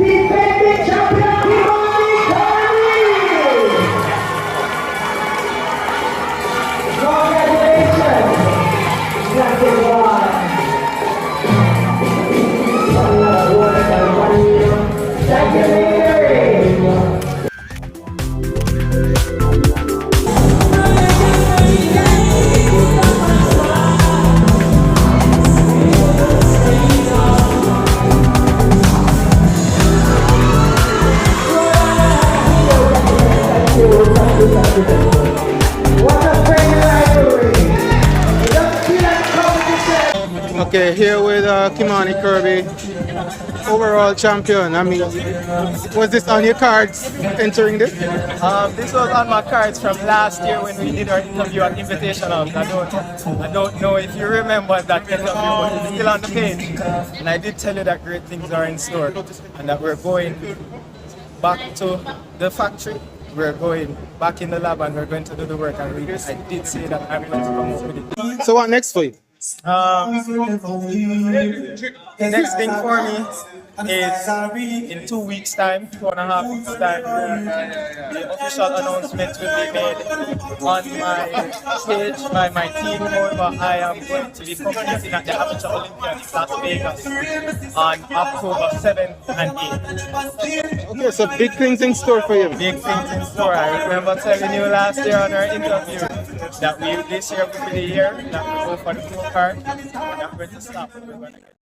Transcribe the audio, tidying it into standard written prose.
Defending champion Kymani Kirby! Congratulations! Champion one! Champion Kirby! Okay, here with Kymani Kirby, overall champion. I mean, was this on your cards entering this? This was on my cards from last year when we did our interview at Invitational. I don't know if you remember that interview, but it's still on the page. And I did tell you that great things are in store and that we're going back to the factory. We're going back in the lab and we're going to do the work. And I did say that I'm going to come up with it. So what next for you? Next thing for me is in 2 weeks time, 2.5 weeks time, the official announcement will be made on my page by my team. However, I am going to be competing at the Amateur Olympiads Las Vegas on October 7th and 8th. Okay, so big things in store for you. Big things in store. I remember telling you last year on our interview that this year will be the year that we go for the pro card. We're not going to stop. We're going to get